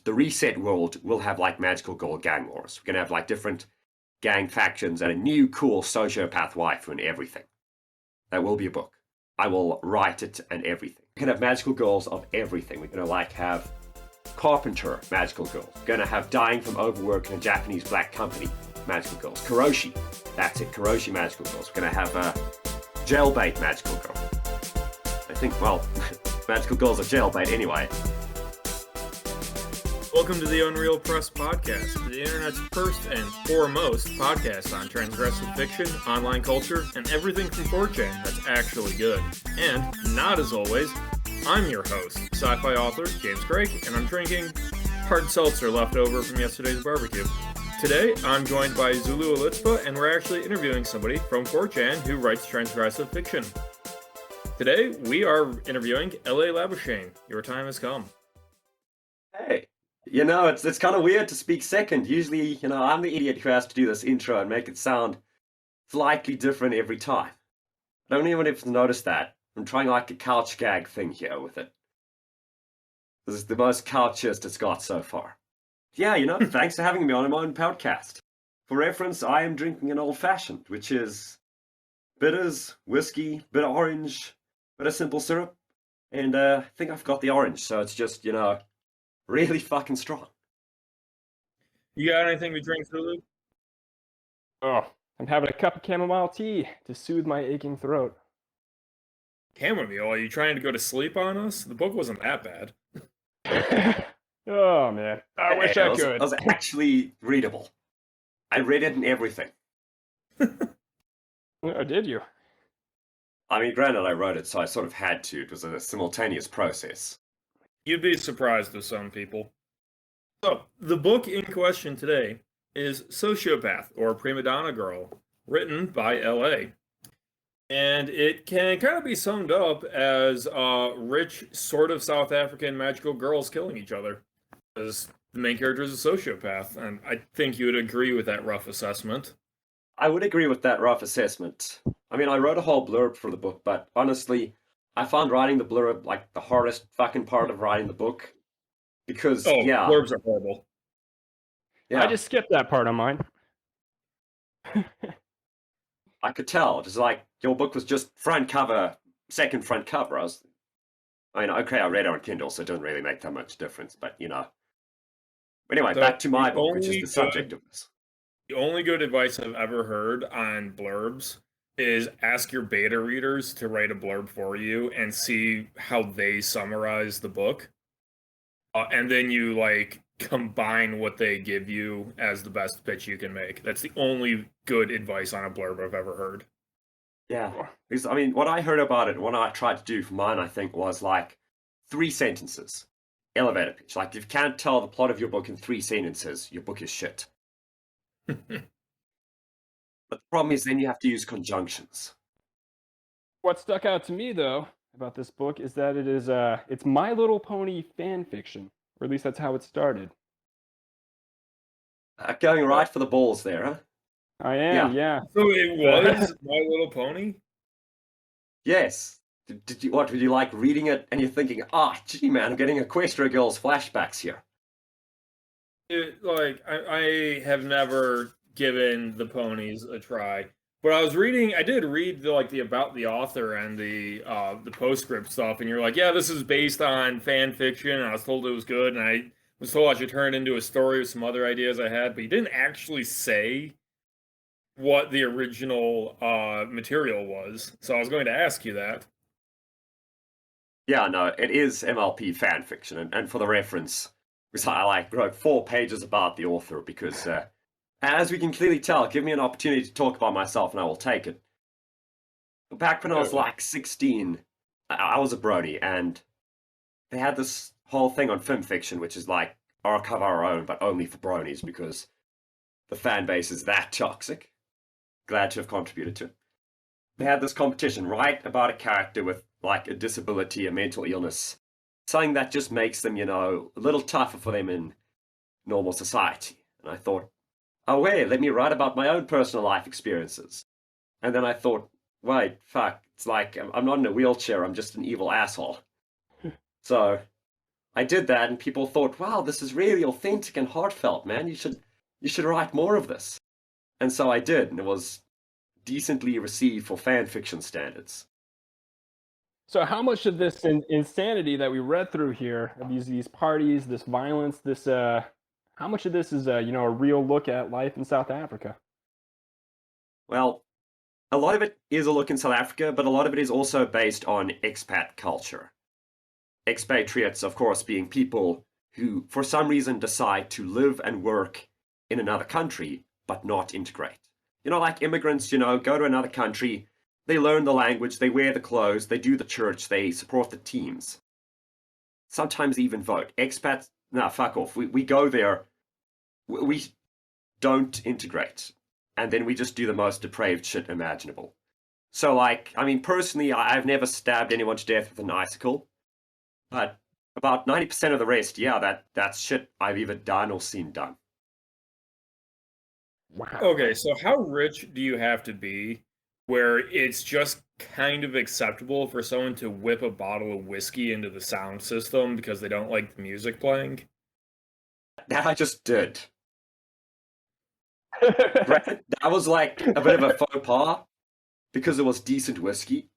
the reset world will have like magical girl gang wars. We're going to have like different gang factions and a new cool sociopath wife and everything. That will be a book. I will write it and everything. We can have magical girls of everything. We're going to like have carpenter magical girls. We're going to have dying from overwork in a Japanese black company magical girls. Karoshi, that's it, Karoshi magical girls. We're going to have a jailbait magical girl. I think, well, magical girls are jailbait anyway. Welcome to the Unreal Press Podcast, the internet's first and foremost podcast on transgressive fiction, online culture, and everything from 4chan that's actually good. And, not as always, I'm your host, sci-fi author James Krate, and I'm drinking hard seltzer left over from yesterday's barbecue. Today, I'm joined by Zulu Alitspa, and we're actually interviewing somebody from 4chan who writes transgressive fiction. Today, we are interviewing L.A. Labuschagne. Your time has come. Hey. You know, it's kind of weird to speak second. Usually, you know, I'm the idiot who has to do this intro and make it sound slightly different every time. I don't even know if you've noticed that. I'm trying like a couch gag thing here with it. This is the most couchist it's got so far. Yeah, you know, thanks for having me on my own podcast. For reference, I am drinking an old-fashioned, which is bitters, whiskey, bit of orange, bit of simple syrup, and I think I've got the orange, so it's just, you know, really fucking strong. You got anything to drink, Zulu? Oh, I'm having a cup of chamomile tea to soothe my aching throat. Chamomile? Are you trying to go to sleep on us? The book wasn't that bad. Oh, man. I wish I could. It was actually readable. I read it and everything. Oh, did you? I mean, granted, I wrote it, so I sort of had to. It was a simultaneous process. You'd be surprised with some people. So, the book in question today is Sociopath, or Primadonna Girl, written by L.A. And it can kind of be summed up as rich, sort of South African magical girls killing each other. Because the main character is a sociopath, and I think you would agree with that rough assessment. I would agree with that rough assessment. I mean, I wrote a whole blurb for the book, but honestly, I found writing the blurb like the hardest fucking part of writing the book. Because, yeah. Blurbs are horrible. Yeah. I just skipped that part on mine. I could tell. It was like, your book was just front cover, second front cover. I mean, okay, I read it on Kindle, so it doesn't really make that much difference, but, you know. But anyway, So back to my book, which is the subject of this. The only good advice I've ever heard on blurbs is ask your beta readers to write a blurb for you and see how they summarize the book. And then you, like, combine what they give you as the best pitch you can make. That's the only good advice on a blurb I've ever heard. Yeah. Because, I mean, what I heard about it, what I tried to do for mine, I think, was like 3 sentences. Elevator pitch. Like, if you can't tell the plot of your book in 3 sentences, your book is shit. But the problem is then you have to use conjunctions. What stuck out to me, though, about this book is that it is it's My Little Pony fan fiction, or at least that's how it started. Going right for the balls there, huh? I am, yeah. So it was My Little Pony? Yes. Did you, what, were you like reading it and you're thinking, gee man, I'm getting Equestria Girls flashbacks here. I have never given the ponies a try. But I did read the about the author and the postscript stuff, and you're like, yeah, this is based on fan fiction, and I was told it was good, and I was told I should turn it into a story with some other ideas I had, but you didn't actually say what the original material was, so I was going to ask you that. Yeah, no, it is MLP fan fiction, and for the reference, because I wrote 4 pages about the author, because as we can clearly tell, give me an opportunity to talk about myself and I will take it. Back when I was like 16, I was a brony, and they had this whole thing on film fiction, which is like archive our own, but only for bronies, because the fan base is that toxic. Glad to have contributed to it. They had this competition, write about a character with like a disability, a mental illness, something that just makes them, you know, a little tougher for them in normal society. And I thought, oh wait, let me write about my own personal life experiences. And then I thought, wait, fuck, it's like, I'm not in a wheelchair, I'm just an evil asshole. So, I did that, and people thought, "Wow, this is really authentic and heartfelt, man. You should write more of this." And so I did, and it was decently received for fan fiction standards. So how much of this insanity that we read through here, of these parties, this violence, this how much of this is a real look at life in South Africa? Well, a lot of it is a look in South Africa, but a lot of it is also based on expat culture. Expatriates, of course, being people who, for some reason, decide to live and work in another country, but not integrate. Like immigrants, go to another country, they learn the language, they wear the clothes, they do the church, they support the teams. Sometimes even vote. Expats, nah, fuck off. We go there, we don't integrate. And then we just do the most depraved shit imaginable. So, personally, I've never stabbed anyone to death with an icicle. But about 90% of the rest, yeah, that's shit I've either done or seen done. Wow. Okay, so how rich do you have to be where it's just kind of acceptable for someone to whip a bottle of whiskey into the sound system because they don't like the music playing? That I just did. That was like a bit of a faux pas because it was decent whiskey.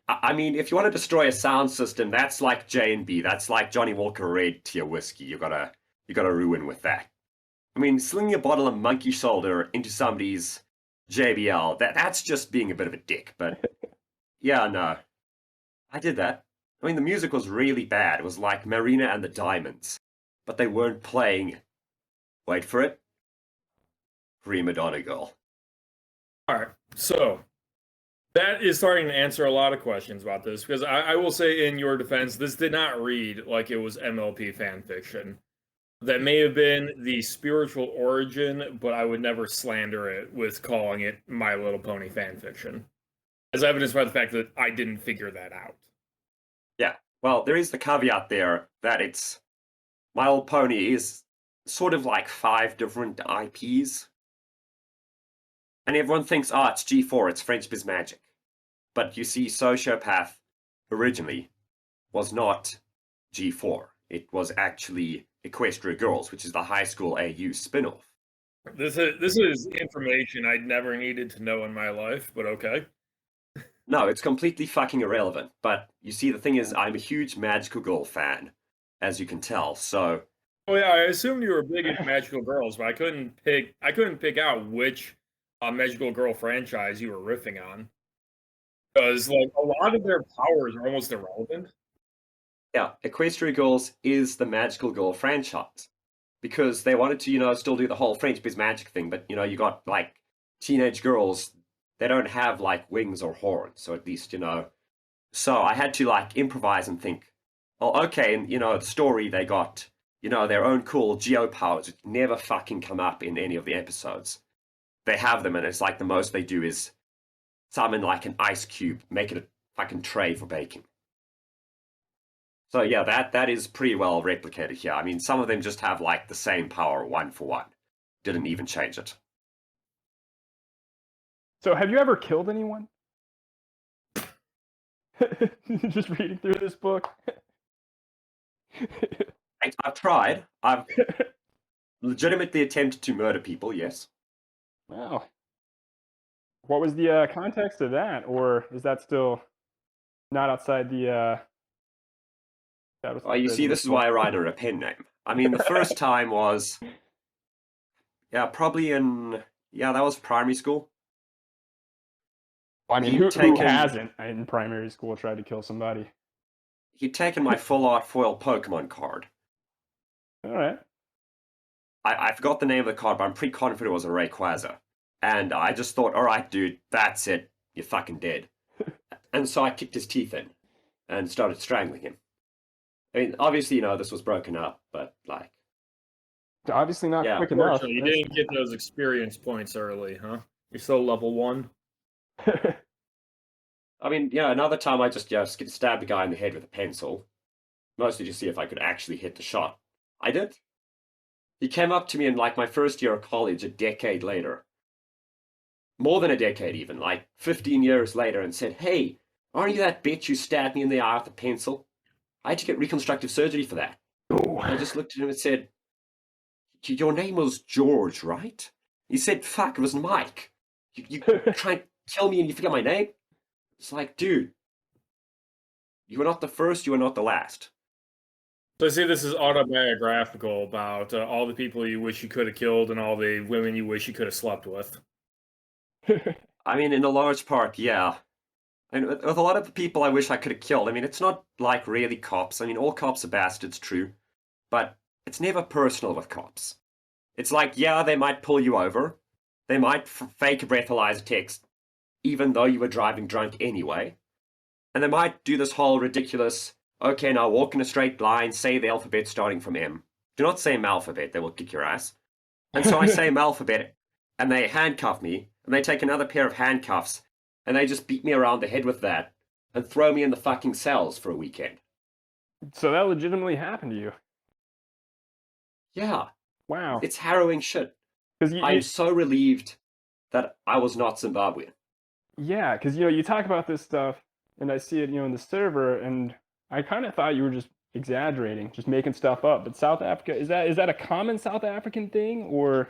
I mean, if you want to destroy a sound system, that's like J&B. That's like Johnny Walker Red tier whiskey. You gotta ruin with that. I mean, slinging a bottle of monkey shoulder into somebody's JBL, that's just being a bit of a dick. But yeah, no, I did that. I mean, the music was really bad. It was like Marina and the Diamonds, but they weren't playing. Wait for it. Primadonna girl. All right, so that is starting to answer a lot of questions about this, because I will say in your defense, this did not read like it was MLP fan fiction. That may have been the spiritual origin, but I would never slander it with calling it My Little Pony fan fiction, as evidenced by the fact that I didn't figure that out. Yeah, well, there is the caveat there that it's My Little Pony is sort of like 5 different IPs. And everyone thinks, it's G4, it's French Biz Magic. But you see, Sociopath originally was not G4. It was actually Equestria Girls, which is the high school AU spin-off. This is information I'd never needed to know in my life, but okay. No, it's completely fucking irrelevant. But you see, the thing is, I'm a huge Magical Girl fan, as you can tell, so... Oh yeah, I assumed you were big into Magical Girls, but I couldn't pick out which Magical Girl franchise you were riffing on. Because, like, a lot of their powers are almost irrelevant. Yeah, Equestria Girls is the Magical Girl franchise. Because they wanted to, still do the whole French Biz Magic thing, but, you got, like, teenage girls, they don't have, like, wings or horns, so at least, So I had to, like, improvise and think, oh, okay, and, the story, they got, their own cool geopowers, which never fucking come up in any of the episodes. They have them, and it's like the most they do is summon like an ice cube, make it a fucking tray for baking. So yeah, that is pretty well replicated here. I mean, some of them just have like the same power one for one. Didn't even change it. So have you ever killed anyone? Just reading through this book. I've tried. I've legitimately attempted to murder people, yes. Wow. What was the context of that, or is that still not outside the? Well, you see, this is why I write under a pen name. I mean, the first time was, probably that was primary school. I mean, who hasn't in primary school tried to kill somebody? He'd taken my full art foil Pokemon card. All right. I forgot the name of the card, but I'm pretty confident it was a Rayquaza. And I just thought, all right, dude, that's it. You're fucking dead. And so I kicked his teeth in and started strangling him. I mean, obviously, this was broken up, but like... Obviously not quick enough. You didn't get those experience points early, huh? You're still level 1. I mean, another time I just stabbed a guy in the head with a pencil. Mostly to see if I could actually hit the shot. I did. He came up to me in like my first year of college, a decade later. More than a decade even, like 15 years later, and said, hey, aren't you that bitch who stabbed me in the eye with a pencil? I had to get reconstructive surgery for that. Oh. I just looked at him and said, your name was George, right? He said, fuck, it was Mike. You try and kill me and you forget my name? It's like, dude, you were not the first, you were not the last. So I see this is autobiographical about all the people you wish you could have killed and all the women you wish you could have slept with. I mean, in a large part, yeah. And with a lot of the people I wish I could have killed, I mean, it's not like really cops. I mean, all cops are bastards, true. But it's never personal with cops. It's like, yeah, they might pull you over. They might fake a breathalyzer text, even though you were driving drunk anyway. And they might do this whole ridiculous, okay, now walk in a straight line, say the alphabet starting from M. Do not say alphabet, they will kick your ass. And so I say alphabet, and they handcuff me, and they take another pair of handcuffs, and they just beat me around the head with that, and throw me in the fucking cells for a weekend. So that legitimately happened to you? Yeah. Wow. It's harrowing shit. Because I'm so relieved that I was not Zimbabwean. Yeah, because you talk about this stuff, and I see it, in the server, and I kind of thought you were just exaggerating, just making stuff up. But South Africa, is that a common South African thing, or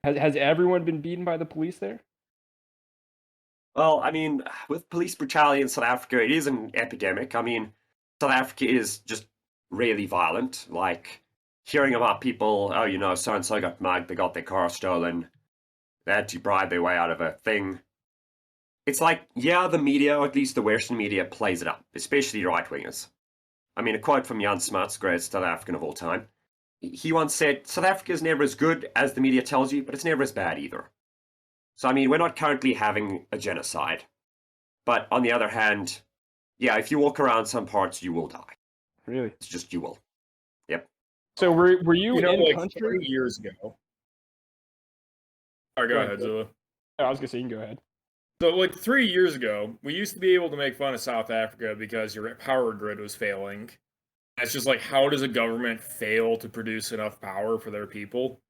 has everyone been beaten by the police there? Well, I mean, with police brutality in South Africa, it is an epidemic. I mean, South Africa is just really violent. Like, hearing about people, oh, so-and-so got mugged, they got their car stolen, they had to bribe their way out of a thing. It's like, yeah, the media, or at least the Western media, plays it up, especially right-wingers. I mean, a quote from Jan Smuts, greatest South African of all time. He once said, South Africa is never as good as the media tells you, but it's never as bad either. So, I mean, we're not currently having a genocide. But on the other hand, yeah, if you walk around some parts, you will die. Really? It's just you will. Yep. So were you in like country? 3 years ago. All right, go ahead, Zulu. I was gonna say you can go ahead. So, like 3 years ago, we used to be able to make fun of South Africa because your power grid was failing. It's just like, how does a government fail to produce enough power for their people?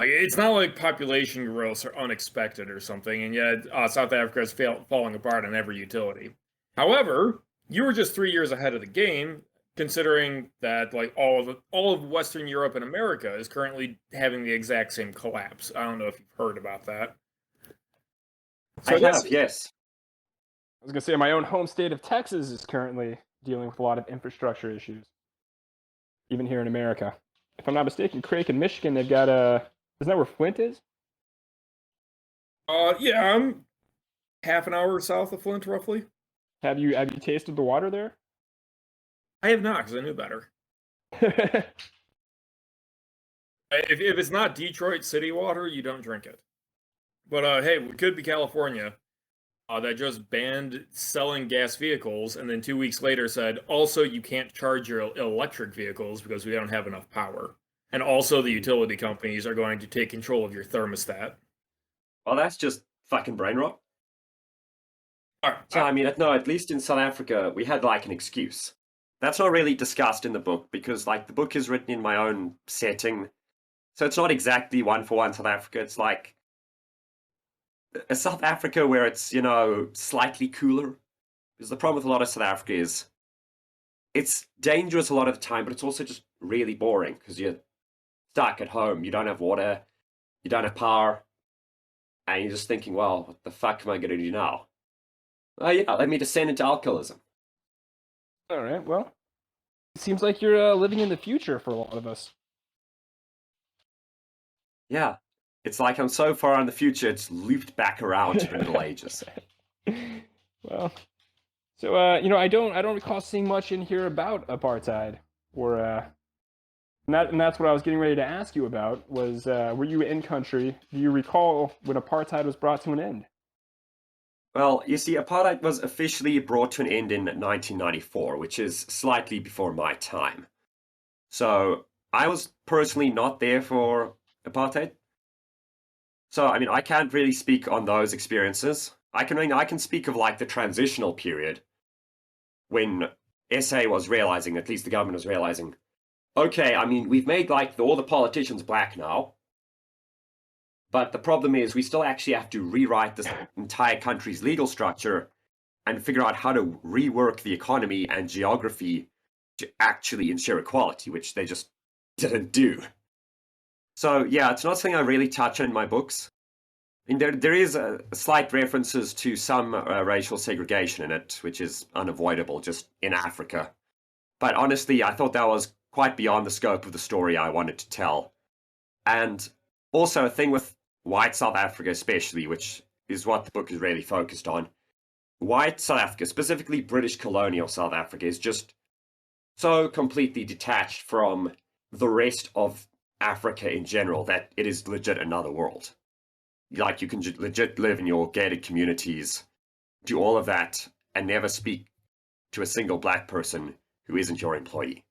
Like, it's not like population growths are unexpected or something, and yet South Africa is falling apart on every utility. However, you were just 3 years ahead of the game, considering that like all of Western Europe and America is currently having the exact same collapse. I don't know if you've heard about that. So I have, yes. I was gonna say my own home state of Texas is currently dealing with a lot of infrastructure issues, even here in America. If I'm not mistaken, Krate in Michigan, they've got isn't that where Flint is? Yeah, I'm half an hour south of Flint, roughly. Have you tasted the water there? I have not, because I knew better. If it's not Detroit city water, you don't drink it. But hey, it could be California that just banned selling gas vehicles, and then 2 weeks later said, also, you can't charge your electric vehicles because we don't have enough power. And also, the utility companies are going to take control of your thermostat. Well, that's just fucking brain rot. All right. So, I mean, no, at least in South Africa, we had like an excuse. That's not really discussed in the book because, like, the book is written in my own setting. So it's not exactly one for one South Africa. It's like a South Africa where it's, slightly cooler. Because the problem with a lot of South Africa is it's dangerous a lot of the time, but it's also just really boring because you're stuck at home. You don't have water. You don't have power. And you're just thinking, well, what the fuck am I going to do now? Oh, yeah, let me descend into alcoholism. All right, well, it seems like you're living in the future for a lot of us. Yeah, it's like I'm so far in the future, it's looped back around to the Middle Ages. Well, so I don't recall seeing much in here about apartheid, or and that's what I was getting ready to ask you about. Was were you in country? Do you recall when apartheid was brought to an end? Well, you see, apartheid was officially brought to an end in 1994, which is slightly before my time. So I was personally not there for apartheid. So, I mean, I can't really speak on those experiences. I can speak of like the transitional period when SA was realizing, at least the government was realizing, okay, I mean, we've made like all the politicians black now. But the problem is we still actually have to rewrite this entire country's legal structure and figure out how to rework the economy and geography to actually ensure equality, which they just didn't do. So yeah, it's not something I really touch on in my books. I mean, there is slight references to some racial segregation in it, which is unavoidable just in Africa. But honestly, I thought that was quite beyond the scope of the story I wanted to tell. And also a thing with white South Africa especially, which is what the book is really focused on. White South Africa, specifically British colonial South Africa, is just so completely detached from the rest of Africa in general that it is legit another world. Like, you can legit live in your gated communities, do all of that, and never speak to a single black person who isn't your employee.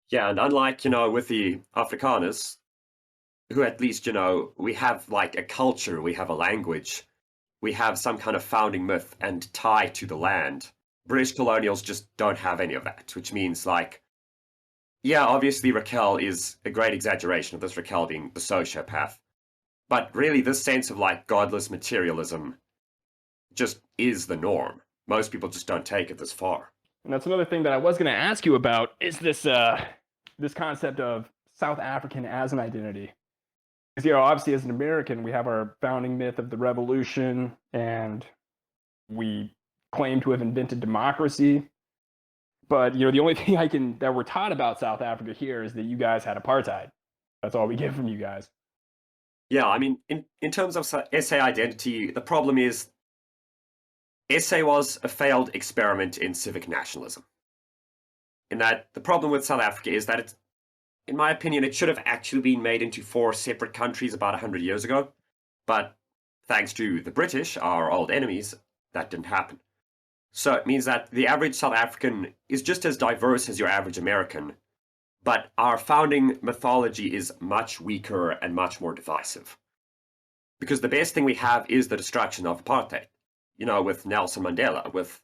Yeah, and unlike, with the Afrikaners, who at least, we have like a culture, we have a language, we have some kind of founding myth and tie to the land. British colonials just don't have any of that, which means, like, yeah, obviously Raquel is a great exaggeration of this, Raquel being the sociopath. But really, this sense of, like, godless materialism just is the norm. Most people just don't take it this far. And that's another thing that I was going to ask you about, is this this concept of South African as an identity. Because, obviously as an American, we have our founding myth of the revolution, and we claim to have invented democracy. But, the only thing that we're taught about South Africa here is that you guys had apartheid. That's all we get from you guys. Yeah, I mean, in terms of SA identity, the problem is SA was a failed experiment in civic nationalism. In that, the problem with South Africa is that, in my opinion, it should have actually been made into 4 separate countries about 100 years ago. But thanks to the British, our old enemies, that didn't happen. So it means that the average South African is just as diverse as your average American, but our founding mythology is much weaker and much more divisive. Because the best thing we have is the destruction of apartheid. With Nelson Mandela, with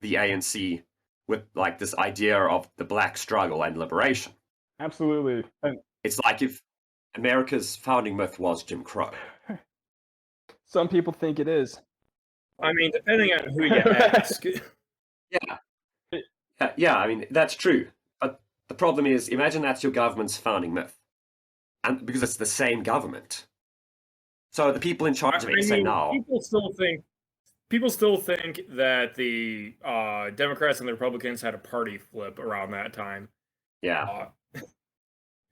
the ANC, with, like, this idea of the black struggle and liberation. Absolutely. It's like if America's founding myth was Jim Crow. Some people think it is. I mean, depending on who you ask. Yeah, I mean, that's true. But the problem is, imagine that's your government's founding myth. And because it's the same government. So the people in charge of it say now. People still think that the Democrats and the Republicans had a party flip around that time. Yeah.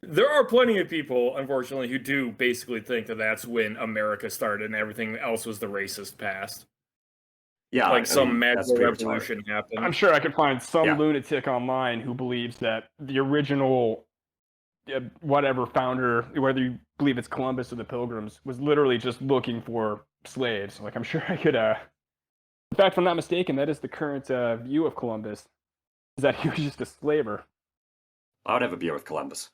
There are plenty of people, unfortunately, who do basically think that that's when America started and everything else was the racist past. Yeah, like some magical revolution happened. I'm sure I could find some lunatic online who believes that the original whatever founder, whether you believe it's Columbus or the Pilgrims, was literally just looking for slaves. Like, I'm sure I could in fact, if I'm not mistaken, that is the current view of Columbus, is that he was just a slaver. I would have a beer with Columbus.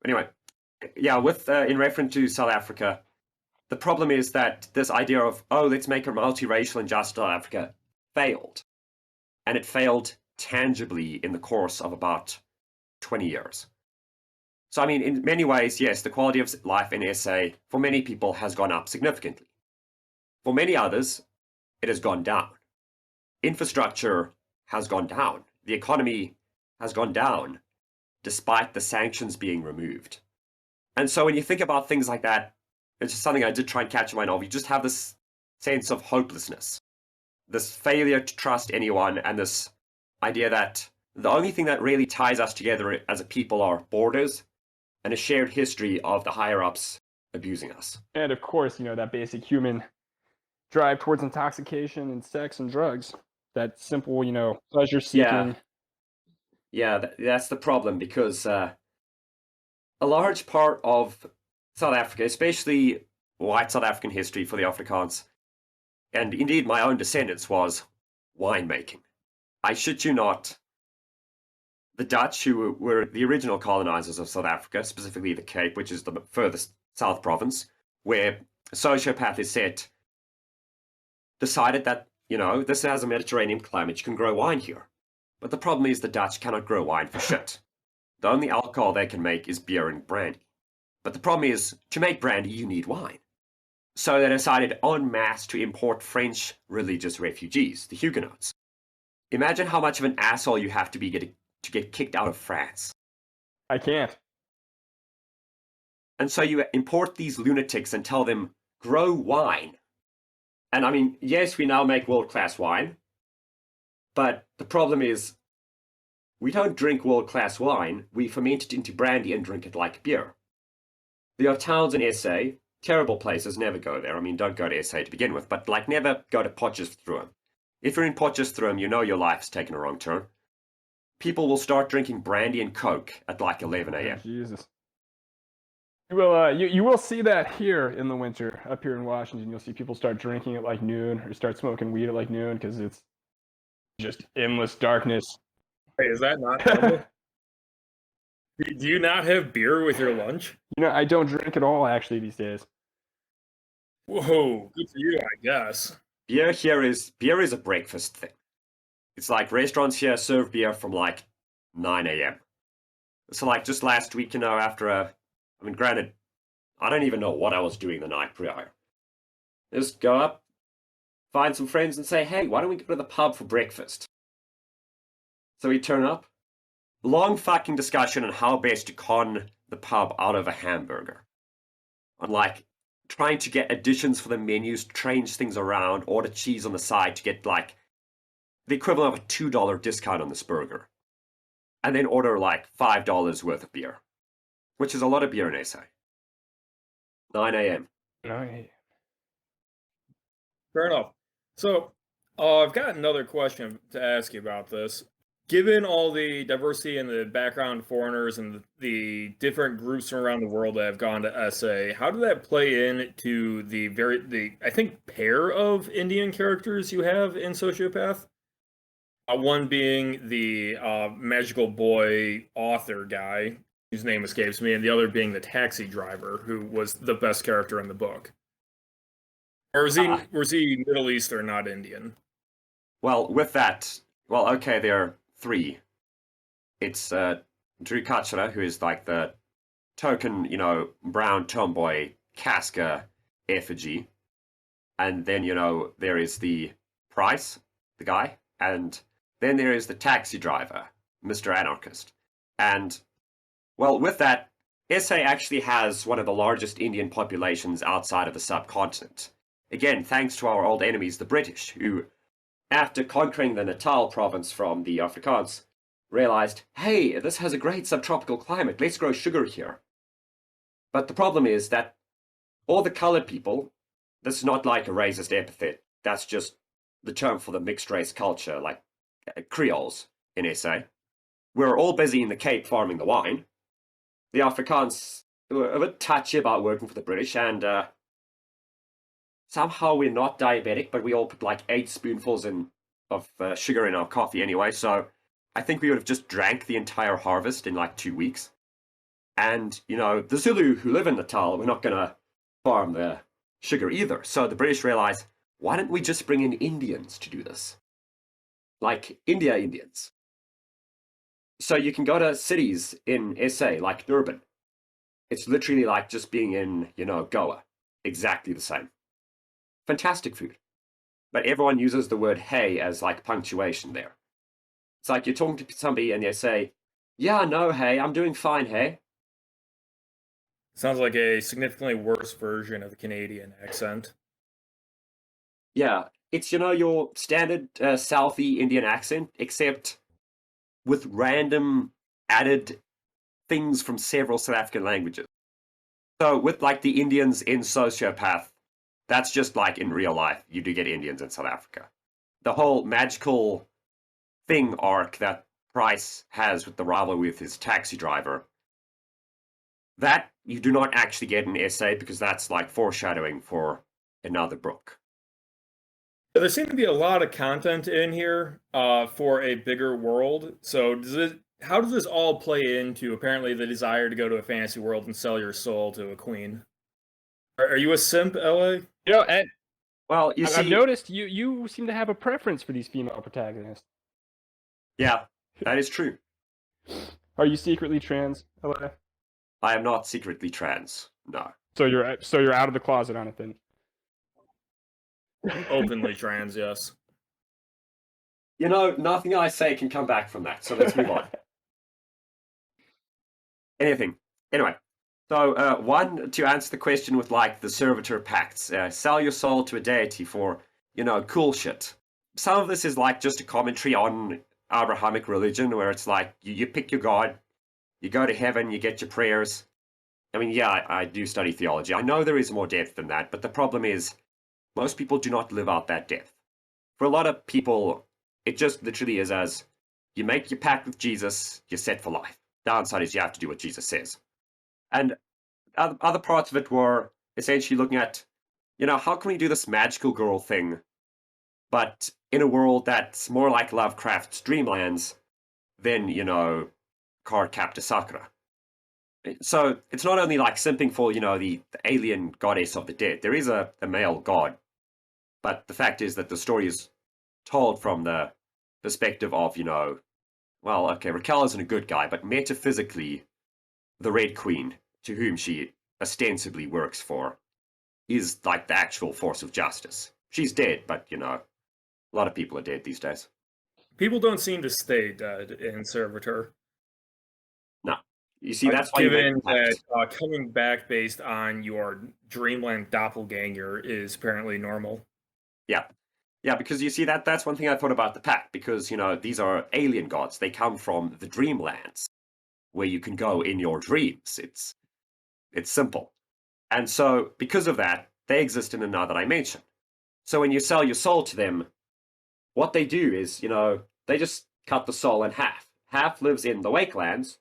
Anyway, yeah, with in reference to South Africa, the problem is that this idea of, let's make a multiracial and just South Africa failed. And it failed tangibly in the course of about 20 years. So, I mean, in many ways, yes, the quality of life in SA for many people has gone up significantly. For many others, it has gone down. Infrastructure has gone down. The economy has gone down, despite the sanctions being removed. And so when you think about things like that, it's just something I did try and catch in my novel. You just have this sense of hopelessness, this failure to trust anyone, and this idea that the only thing that really ties us together as a people are borders and a shared history of the higher-ups abusing us. And of course, that basic human drive towards intoxication and sex and drugs. That simple, pleasure-seeking. Yeah, that's the problem, because a large part of South Africa, especially white South African history for the Afrikaans, and indeed my own descendants, was winemaking. I shit you not, the Dutch, who were the original colonizers of South Africa, specifically the Cape, which is the furthest south province, where SOCIOPATH is set, decided that, this has a Mediterranean climate, you can grow wine here. But the problem is the Dutch cannot grow wine for shit. The only alcohol they can make is beer and brandy. But the problem is, to make brandy, you need wine. So they decided en masse to import French religious refugees, the Huguenots. Imagine how much of an asshole you have to be to get kicked out of France. I can't. And so you import these lunatics and tell them, grow wine. And I mean, yes, we now make world-class wine, but the problem is we don't drink world-class wine, we ferment it into brandy and drink it like beer. There are towns in SA, terrible places, never go there. I mean, don't go to SA to begin with, but like never go to Potchefstroom. If you're in Potchefstroom, you know your life's taken a wrong turn. People will start drinking brandy and Coke at like 11 a.m. Jesus. You will see that here in the winter up here in Washington. You'll see people start drinking at like noon or start smoking weed at like noon because it's just endless darkness. Hey, is that not normal? Do you not have beer with your lunch? You know, I don't drink at all actually these days. Whoa, good for you, I guess. Beer is a breakfast thing. It's like restaurants here serve beer from like 9 a.m. So like just last week, granted, I don't even know what I was doing the night prior. Just go up, find some friends and say, hey, why don't we go to the pub for breakfast? So we turn up. Long fucking discussion on how best to con the pub out of a hamburger. On like trying to get additions for the menus, change things around, order cheese on the side to get like the equivalent of a $2 discount on this burger. And then order like $5 worth of beer. Which is a lot of beer in SA. 9 a.m. 9 a.m. Fair enough. So, I've got another question to ask you about this. Given all the diversity and the background of foreigners and the different groups from around the world that have gone to SA, how did that play into the I think pair of Indian characters you have in Sociopath? One being the magical boy author guy, whose name escapes me, and the other being the taxi driver, who was the best character in the book. Or was he Middle Eastern, not Indian? Well, with that, okay, there are three. It's Drew Kachara, who is like the token, brown tomboy Casca effigy. And then, there is the Price, the guy. And then there is the taxi driver, Mr. Anarchist. And, well, with that, SA actually has one of the largest Indian populations outside of the subcontinent. Again, thanks to our old enemies, the British, who, after conquering the Natal province from the Afrikaans, realized, hey, this has a great subtropical climate, let's grow sugar here. But the problem is that all the colored people, this is not like a racist epithet, that's just the term for the mixed race culture, like Creoles in SA. We're all busy in the Cape farming the wine. The Afrikaans were a bit touchy about working for the British, and somehow we're not diabetic, but we all put like 8 spoonfuls of sugar in our coffee anyway, so I think we would have just drank the entire harvest in like 2 weeks. And, the Zulu who live in Natal, we're not going to farm the sugar either. So the British realized, why don't we just bring in Indians to do this? Like Indians. So you can go to cities in SA, like Durban. It's literally like just being in, Goa. Exactly the same. Fantastic food. But everyone uses the word hey as like punctuation there. It's like you're talking to somebody and they say, yeah, no, hey, I'm doing fine, hey. Sounds like a significantly worse version of the Canadian accent. Yeah, it's, your standard Southie Indian accent, except with random added things from several South African languages. So with like the Indians in Sociopath, that's just like in real life, you do get Indians in South Africa. The whole magical thing arc that Price has with the rivalry with his taxi driver, that you do not actually get in SA because that's like foreshadowing for another book. There seems to be a lot of content in here for a bigger world. So how does this all play into apparently the desire to go to a fantasy world and sell your soul to a queen? Are you a simp, LA? And well, you see, I've noticed you seem to have a preference for these female protagonists. Yeah, that is true. Are you secretly trans, LA? I am not secretly trans, no. So you're out of the closet on it then? Openly trans, yes. Nothing I say can come back from that, so let's move on. anything. Anyway, so one, to answer the question with like the servitor pacts, sell your soul to a deity for, cool shit. Some of this is like just a commentary on Abrahamic religion, where it's like you pick your god, you go to heaven, you get your prayers. I mean, yeah, I do study theology. I know there is more depth than that, but the problem is most people do not live out that depth. For a lot of people, it just literally is as you make your pact with Jesus, you're set for life. Downside is you have to do what Jesus says. And other parts of it were essentially looking at, how can we do this magical girl thing, but in a world that's more like Lovecraft's Dreamlands than, Card Captor Sakura. So it's not only like simping for, the alien goddess of the dead. There is a male god, but the fact is that the story is told from the perspective of, well, okay, Raquel isn't a good guy, but metaphysically, the Red Queen, to whom she ostensibly works for, is like the actual force of justice. She's dead, but, a lot of people are dead these days. People don't seem to stay dead in Servitor. No. You see, that's why given that coming back based on your Dreamland doppelganger is apparently normal. Yeah. Yeah, because you see, that's one thing I thought about the pact, because, these are alien gods. They come from the Dreamlands, where you can go in your dreams. It's simple. And so, because of that, they exist in another dimension. So when you sell your soul to them, what they do is, they just cut the soul in half. Half lives in the Wakelands,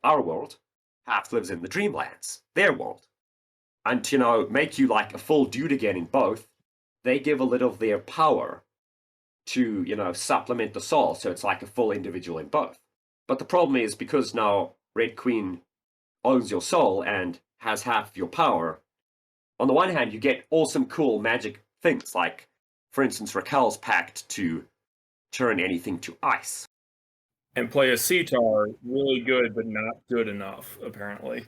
our world. Half lives in the Dreamlands, their world. And to, make you like a full dude again in both, they give a little of their power to, supplement the soul, so it's like a full individual in both. But the problem is, because now Red Queen owns your soul and has half of your power, on the one hand, you get awesome, cool magic things, like, for instance, Raquel's pact to turn anything to ice. And play a sitar really good, but not good enough, apparently.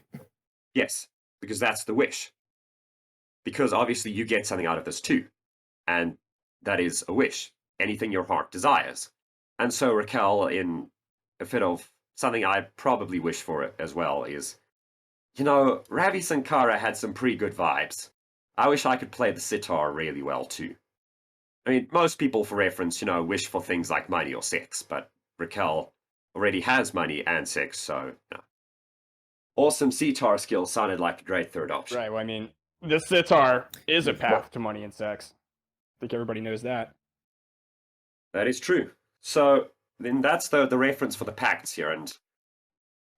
Yes, because that's the wish. Because obviously you get something out of this too. And that is a wish. Anything your heart desires. And so Raquel, in a fit of something I probably wish for it as well, is, Ravi Sankara had some pretty good vibes. I wish I could play the sitar really well too. I mean, most people, for reference, wish for things like money or sex, but Raquel already has money and sex, so, Awesome sitar skills sounded like a great third option. Right, well, I mean, the sitar is a path to money and sex. I think everybody knows that. That is true. So, then that's the reference for the pacts here, and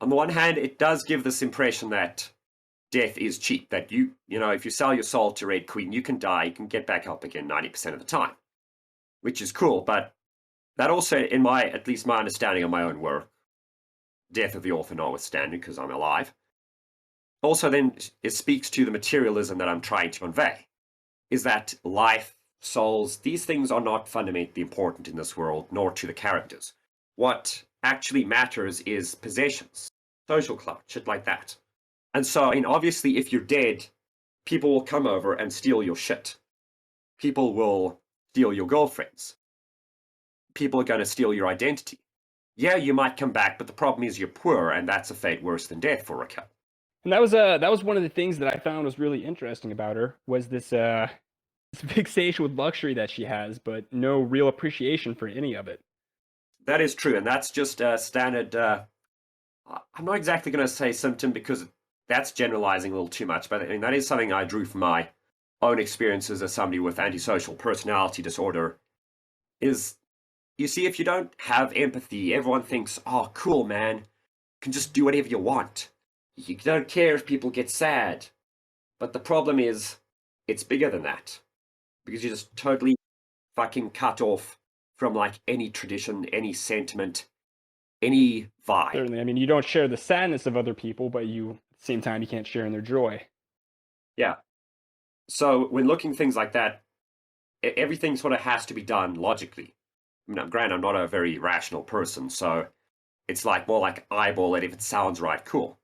on the one hand, it does give this impression that death is cheap, that if you sell your soul to Red Queen, you can die, you can get back up again 90% of the time, which is cool, but that also, at least my understanding of my own work, death of the author notwithstanding, because I'm alive, also then it speaks to the materialism that I'm trying to convey, is that life, souls, these things are not fundamentally important in this world, nor to the characters. What actually matters is possessions, social clout, shit like that. And so, obviously, if you're dead, people will come over and steal your shit. People will steal your girlfriends. People are going to steal your identity. Yeah, you might come back, but the problem is you're poor, and that's a fate worse than death for Raquel. And that was one of the things that I found was really interesting about her, was this fixation with luxury that she has, but no real appreciation for any of it. That is true, and that's just a standard, I'm not exactly going to say symptom, because that's generalizing a little too much, but that is something I drew from my own experiences as somebody with antisocial personality disorder, is, you see, if you don't have empathy, everyone thinks, oh, cool, man, you can just do whatever you want. You don't care if people get sad. But the problem is, it's bigger than that. Because you're just totally fucking cut off from, like, any tradition, any sentiment, any vibe. Certainly. I mean, you don't share the sadness of other people, but at the same time, you can't share in their joy. Yeah. So when looking at things like that, everything sort of has to be done logically. I mean, granted, I'm not a very rational person, so it's like more like eyeball it if it sounds right, cool.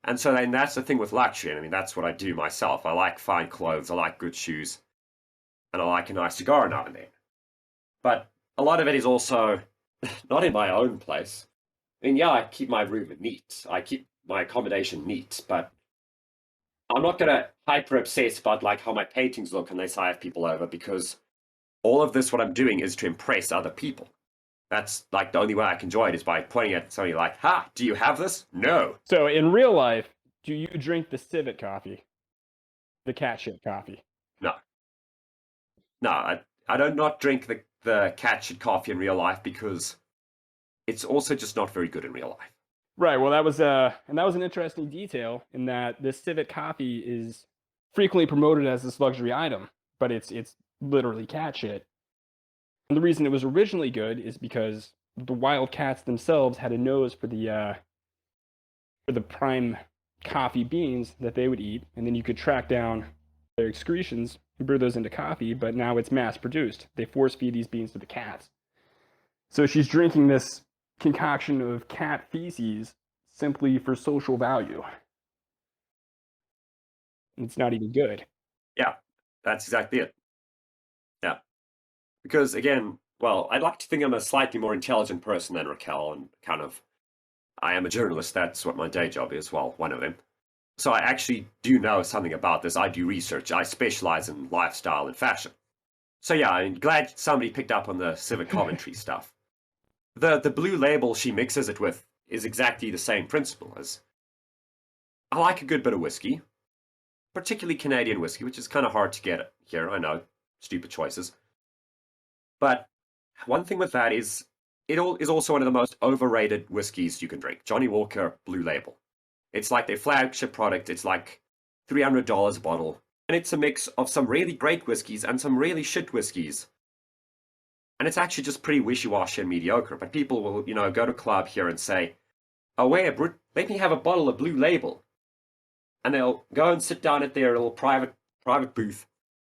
And so then that's the thing with luxury. I mean, that's what I do myself. I like fine clothes, I like good shoes, and I like a nice cigar now and then. But a lot of it is also not in my own place. I mean, yeah, I keep my room neat. I keep my accommodation neat, but I'm not going to hyper obsess about like how my paintings look unless I have people over, because all of this, what I'm doing is to impress other people. That's like the only way I can enjoy it is by pointing at somebody like, ha, do you have this? No. So in real life, do you drink the civet coffee? The cat shit coffee? No. No, I don't not drink the cat shit coffee in real life because it's also just not very good in real life. Right. Well, that was an interesting detail in that this civet coffee is frequently promoted as this luxury item, but it's literally cat shit. And the reason it was originally good is because the wild cats themselves had a nose for the prime coffee beans that they would eat, and then you could track down their excretions and brew those into coffee, but now it's mass produced. They force feed these beans to the cats. So she's drinking this concoction of cat feces simply for social value. It's not even good. Yeah, that's exactly it. Yeah. Because again, well, I'd like to think I'm a slightly more intelligent person than Raquel, and kind of, I am a journalist, that's what my day job is, well, one of them. So I actually do know something about this. I do research. I specialize in lifestyle and fashion. So yeah, I'm glad somebody picked up on the civic commentary stuff. The blue label she mixes it with is exactly the same principle as, I like a good bit of whiskey, particularly Canadian whiskey, which is kind of hard to get here, I know, stupid choices. But one thing with that is, it is also one of the most overrated whiskeys you can drink. Johnny Walker Blue Label. It's like their flagship product. It's like $300 a bottle. And it's a mix of some really great whiskeys and some really shit whiskeys. And it's actually just pretty wishy-washy and mediocre. But people will, go to a club here and say, oh, wait, let me have a bottle of Blue Label. And they'll go and sit down at their little private booth.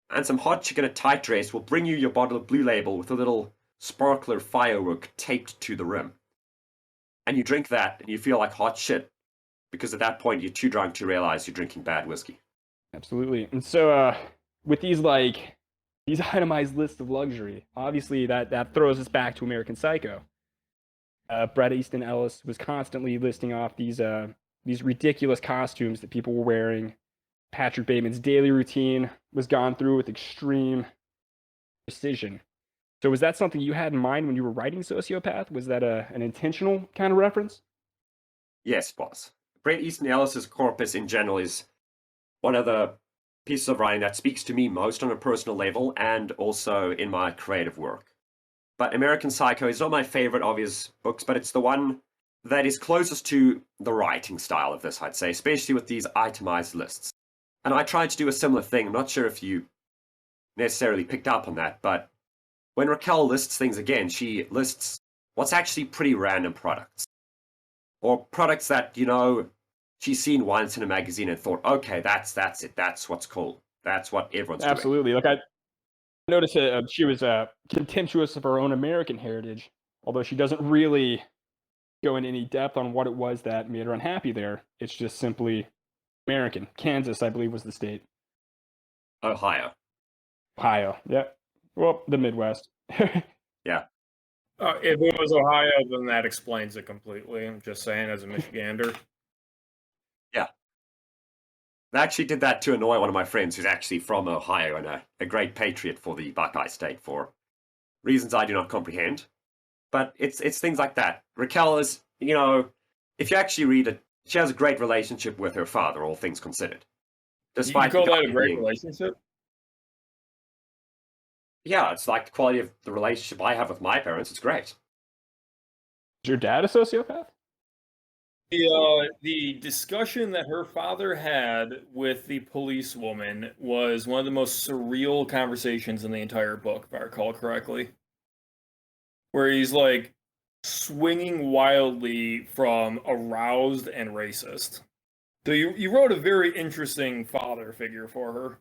And some hot chick in a tight dress will bring you your bottle of Blue Label with a little sparkler firework taped to the rim. And you drink that and you feel like hot shit. Because at that point, you're too drunk to realize you're drinking bad whiskey. Absolutely. And so with these itemized lists of luxury, obviously that throws us back to American Psycho. Bret Easton Ellis was constantly listing off these ridiculous costumes that people were wearing. Patrick Bateman's daily routine was gone through with extreme precision. So was that something you had in mind when you were writing Sociopath? Was that an intentional kind of reference? Yes, boss. Bret Easton Ellis's corpus in general is one of the pieces of writing that speaks to me most on a personal level and also in my creative work. But American Psycho is not my favorite of his books, but it's the one that is closest to the writing style of this, I'd say, especially with these itemized lists. And I tried to do a similar thing. I'm not sure if you necessarily picked up on that, but when Raquel lists things again, she lists what's actually pretty random products. Or products that, she's seen once in a magazine and thought, okay, that's it. That's what's cool. That's what everyone's doing. Absolutely. Like I noticed she was contemptuous of her own American heritage, although she doesn't really go into any depth on what it was that made her unhappy there. It's just simply American. Kansas, I believe, was the state. Ohio. Yeah. Well, the Midwest. Yeah. If it was Ohio, then that explains it completely. I'm just saying, as a Michigander. Yeah. I actually did that to annoy one of my friends who's actually from Ohio and a great patriot for the Buckeye State for reasons I do not comprehend. But it's things like that. Raquel is, if you actually read it, she has a great relationship with her father, all things considered. Despite you call that a great relationship? Yeah, it's like the quality of the relationship I have with my parents. It's great. Is your dad a sociopath? The discussion that her father had with the policewoman was one of the most surreal conversations in the entire book, if I recall correctly. Where he's like swinging wildly from aroused and racist. So you wrote a very interesting father figure for her.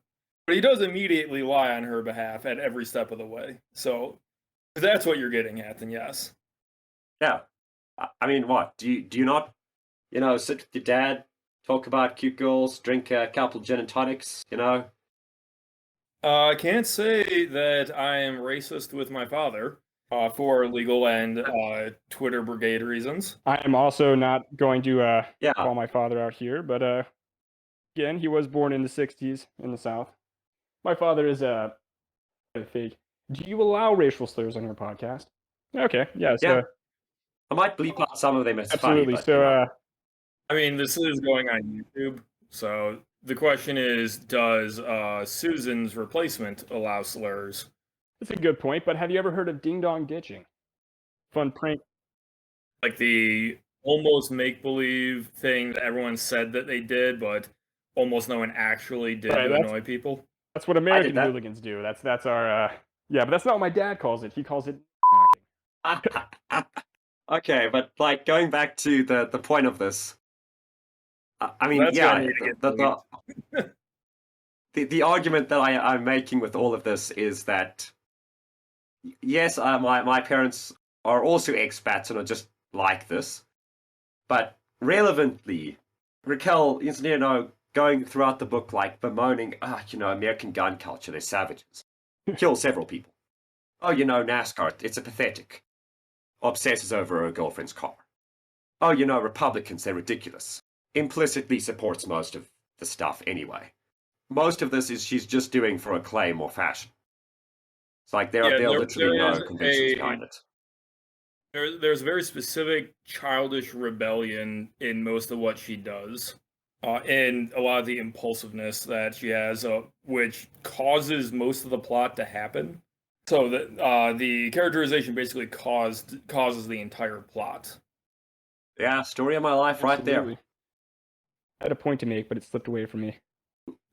But he does immediately lie on her behalf at every step of the way. So if that's what you're getting at, then yes. Yeah. I mean, what? Do you not, sit with your dad, talk about cute girls, drink a couple gin and tonics, I can't say that I am racist with my father. for legal and Twitter brigade reasons. I am also not going to Yeah. call my father out here, but again, he was born in the 60s in the South. My father is fake. Do you allow racial slurs on your podcast? Okay, yeah, so Yeah. I might bleep out some of them. It's absolutely. funny, but, So I mean, this is going on YouTube, so the question is, does Susan's replacement allow slurs? that's a good point, but have you ever heard of ding dong ditching? Fun prank. Like the almost make-believe thing that everyone said that they did, but almost no one actually did Right, to annoy people. That's what American that. hooligans do. That's our yeah, but that's not what my dad calls it. He calls it knocking. Okay, but like going back to the point of this, I mean, That's yeah, gonna need to get the argument that I'm making with all of this is that yes, my parents are also expats and are just like this, but relevantly, Raquel is going throughout the book like bemoaning, American gun culture, they're savages, kill several people. Oh, NASCAR, it's a pathetic. Obsesses over her girlfriend's car. Oh, Republicans, they're ridiculous. Implicitly supports most of the stuff anyway. Most of this is she's just doing for acclaim or fashion. It's like there are literally no convictions behind it. There's a very specific childish rebellion in most of what she does, and a lot of the impulsiveness that she has, which causes most of the plot to happen. So that the characterization basically causes the entire plot. Yeah, story of my life right there. Absolutely. I had a point to make, but it slipped away from me.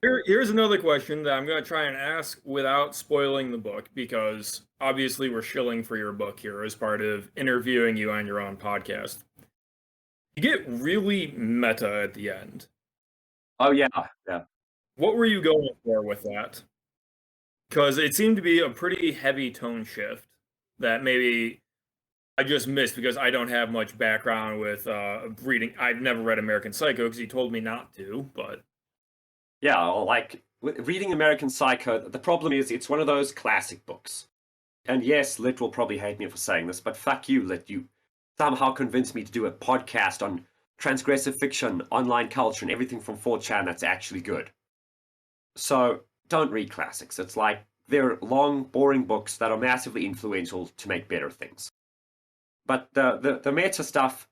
Here's another question that I'm going to try and ask without spoiling the book, because obviously we're shilling for your book here as part of interviewing you on your own podcast. You get really meta at the end. Oh, yeah. What were you going for with that? Because it seemed to be a pretty heavy tone shift that maybe I just missed because I don't have much background with reading. I've never read American Psycho because you told me not to, but... Yeah, like, reading American Psycho, the problem is it's one of those classic books. And yes, Lit will probably hate me for saying this, but fuck you, Lit. You somehow convinced me to do a podcast on transgressive fiction, online culture, and everything from 4chan that's actually good. So, don't read classics. It's like they're long, boring books that are massively influential to make better things. But the meta stuff,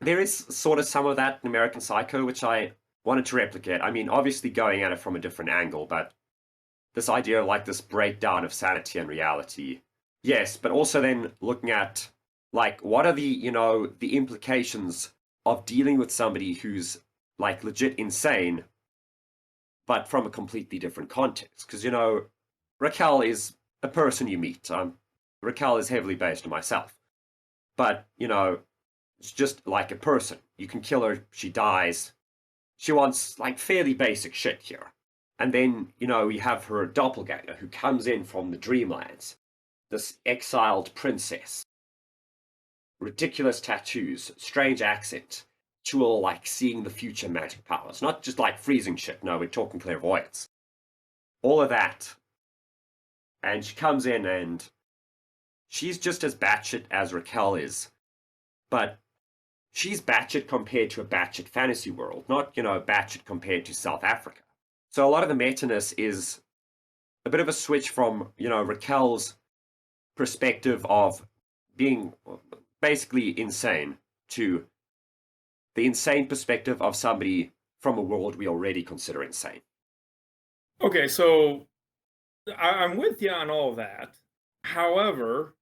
there is sort of some of that in American Psycho, which I wanted to replicate. I mean, obviously going at it from a different angle, but this idea of like this breakdown of sanity and reality. Yes, but also then looking at like what are the implications of dealing with somebody who's like legit insane, but from a completely different context. Because Raquel is a person you meet. Raquel is heavily based on myself, but it's just like a person. You can kill her, she dies. She wants like fairly basic shit here. And then, we have her doppelganger who comes in from the Dreamlands. This exiled princess. Ridiculous tattoos, strange accent, actual like seeing the future magic powers. Not just like freezing shit, no, we're talking clairvoyance. All of that. And she comes in and she's just as batshit as Raquel is. But she's batshit compared to a batshit fantasy world, not, batshit compared to South Africa. So a lot of the meta-ness is a bit of a switch from, Raquel's perspective of being basically insane to the insane perspective of somebody from a world we already consider insane. Okay, so I'm with you on all of that. However,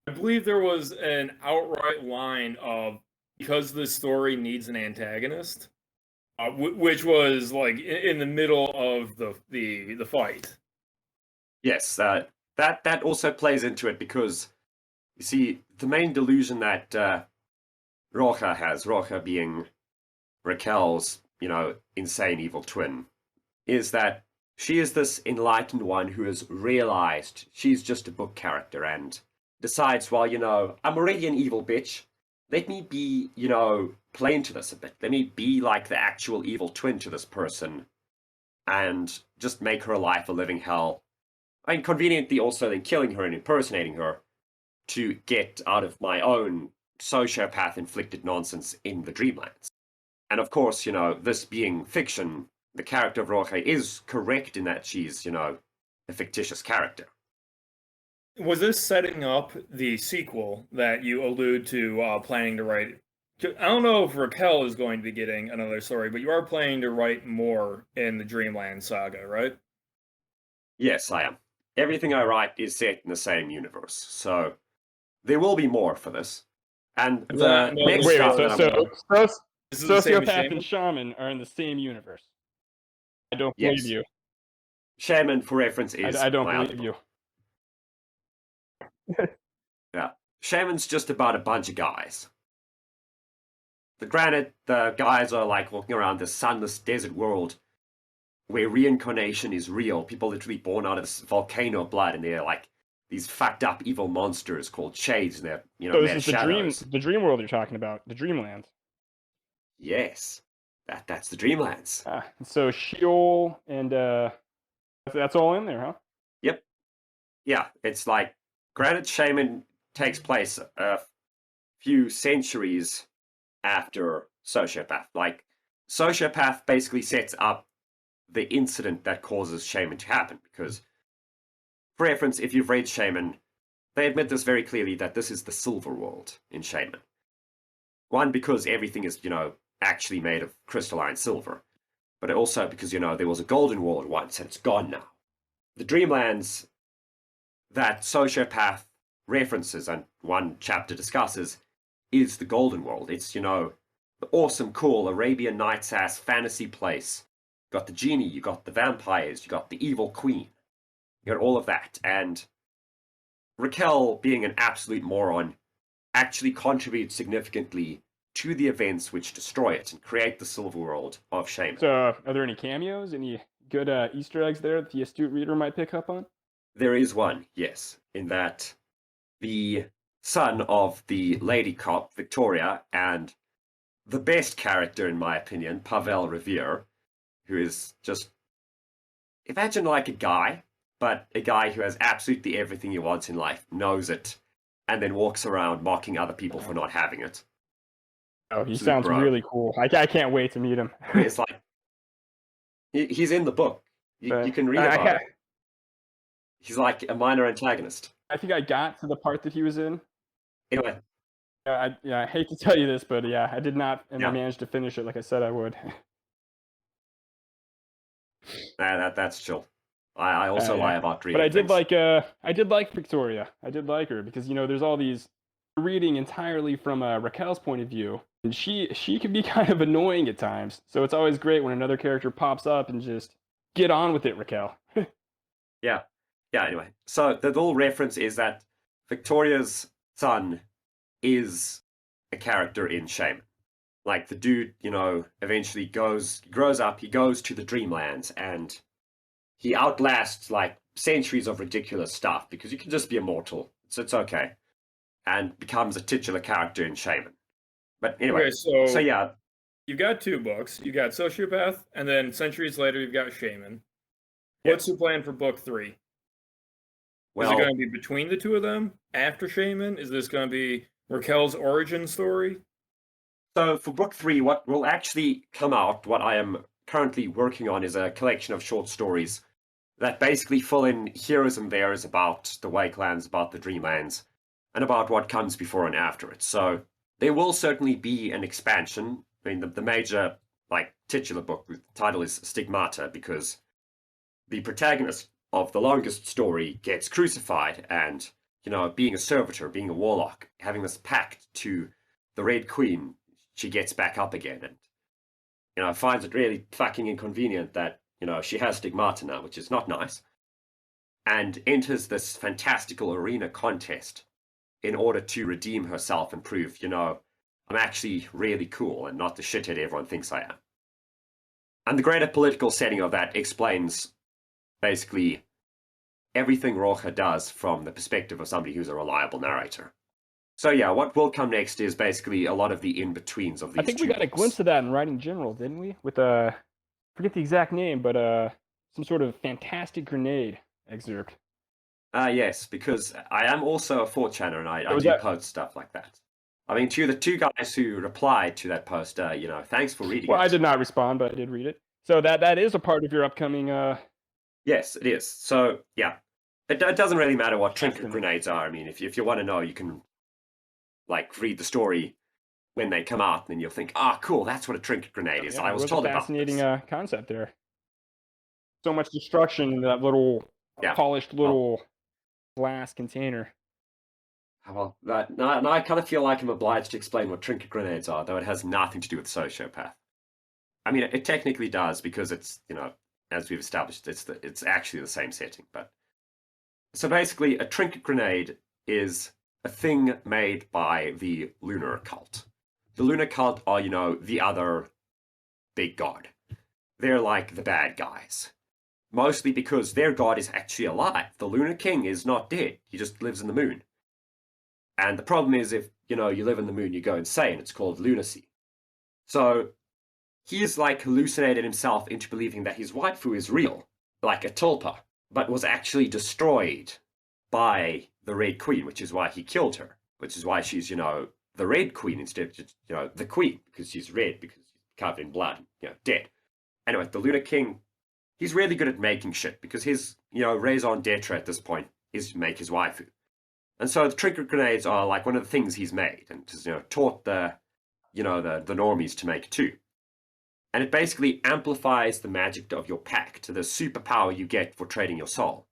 I believe there was an outright line of, because this story needs an antagonist, which was like in the middle of the fight. Yes, that also plays into it because you see the main delusion that Roja has, Roja being Raquel's insane evil twin, is that she is this enlightened one who has realized she's just a book character and decides, well, I'm already an evil bitch. Let me be, play into this a bit. Let me be like the actual evil twin to this person and just make her life a living hell and conveniently also then killing her and impersonating her to get out of my own sociopath-inflicted nonsense in the Dreamlands. And of course, this being fiction, the character of Roche is correct in that she's, a fictitious character. Was this setting up the sequel that you allude to planning to write? I don't know if Raquel is going to be getting another story, but you are planning to write more in the Dreamland saga, right? Yes, I am. Everything I write is set in the same universe, so there will be more for this. And the next wait, stuff Sociopath and Shaman are in the same universe. I don't believe you. Shaman, for reference, is I don't believe you. Yeah. Shaman's just about a bunch of guys. The guys are like walking around this sunless desert world where reincarnation is real. People literally born out of this volcano of blood, and they're like these fucked up evil monsters called shades, and they're, so this is shadows. the dream world you're talking about, the Dreamlands. Yes. That's the Dreamlands. So Sheol and that's all in there, huh? Yep. Yeah, it's like Granite Shaman takes place a few centuries after Sociopath. Like, Sociopath basically sets up the incident that causes Shaman to happen, because, for reference, if you've read Shaman, they admit this very clearly, that this is the silver world in Shaman. One, because everything is, actually made of crystalline silver, but also because, there was a golden world once, and it's gone now. The Dreamlands that Sociopath references, and one chapter discusses, is the golden world. It's, the awesome, cool Arabian Nights-ass fantasy place. You got the genie, you got the vampires, you got the evil queen. You got all of that. And Raquel, being an absolute moron, actually contributes significantly to the events which destroy it and create the silver world of Shaman. So, are there any cameos? Any good Easter eggs there that the astute reader might pick up on? There is one, yes, in that the son of the lady cop, Victoria, and the best character, in my opinion, Pavel Revere, who is just, imagine like a guy, but a guy who has absolutely everything he wants in life, knows it, and then walks around mocking other people for not having it. Oh, he sounds really cool. I can't wait to meet him. It's like, he's in the book. You can read about it. He's like a minor antagonist. I think I got to the part that he was in. Anyway. I hate to tell you this, but yeah, I did not, and I managed to finish it like I said I would. That's chill. I also lie about reading. But I did like Victoria. I did like her because there's all these reading entirely from Raquel's point of view, and she can be kind of annoying at times. So it's always great when another character pops up and just get on with it, Raquel. Yeah. Anyway, so the little reference is that Victoria's son is a character in Shaman. Like, the dude, eventually grows up, he goes to the Dreamlands, and he outlasts, like, centuries of ridiculous stuff, because you can just be immortal, so it's okay, and becomes a titular character in Shaman. But anyway, so yeah. You've got two books. You got Sociopath, and then centuries later you've got Shaman. What's your plan for book 3? Is it going to be between the two of them? After Shaman? Is this going to be Raquel's origin story? So for book 3, what will actually come out, what I am currently working on, is a collection of short stories that basically fill in heroes and theirs about the Wakelands, about the Dreamlands, and about what comes before and after it. So there will certainly be an expansion. I mean, the major, titular book, the title is Stigmata, because the protagonist of the longest story gets crucified, and, being a servitor, being a warlock, having this pact to the Red Queen, she gets back up again, and, finds it really fucking inconvenient that, she has Stigmata now, which is not nice, and enters this fantastical arena contest in order to redeem herself and prove, I'm actually really cool and not the shithead everyone thinks I am. And the greater political setting of that explains basically everything Rocha does from the perspective of somebody who's a reliable narrator. So yeah, what will come next is basically a lot of the in-betweens of these I think we got a glimpse of that in Writing General, didn't we? With, forget the exact name, but some sort of fantastic grenade excerpt. Yes, because I am also a 4chaner and I Was do that post stuff like that. I mean, to the two guys who replied to that post, thanks for reading well? I it. did not respond, but I did read it. So that is a part of your upcoming Yes, it is. So, yeah, it doesn't really matter what trinket Destiny. grenades are. I mean, if you want to know, you can, like, read the story when they come out, and then you'll think, ah, cool, that's what a trinket grenade is. Yeah, I it was was a told about fascinating this. concept there. So much destruction in that little Yeah. polished Well, little glass container. now I kind of feel like I'm obliged to explain what trinket grenades are, though it has nothing to do with sociopath. I mean, it technically does because it's, as we've established, it's actually the same setting. But so basically, a trinket grenade is a thing made by the lunar cult. The lunar cult are, the other big god. They're like the bad guys. Mostly because their god is actually alive. The lunar king is not dead. He just lives in the moon. And the problem is if, you live in the moon, you go insane. It's called lunacy. So he's like hallucinated himself into believing that his waifu is real, like a tulpa, but was actually destroyed by the Red Queen, which is why he killed her, which is why she's, the Red Queen instead of just, the Queen, because she's red, because she's covered in blood, dead. Anyway, the Lunar King, he's really good at making shit, because his, raison d'etre at this point is to make his waifu. And so the trinket grenades are like one of the things he's made, and just, taught the normies to make too. And it basically amplifies the magic of your pack to the superpower you get for trading your soul,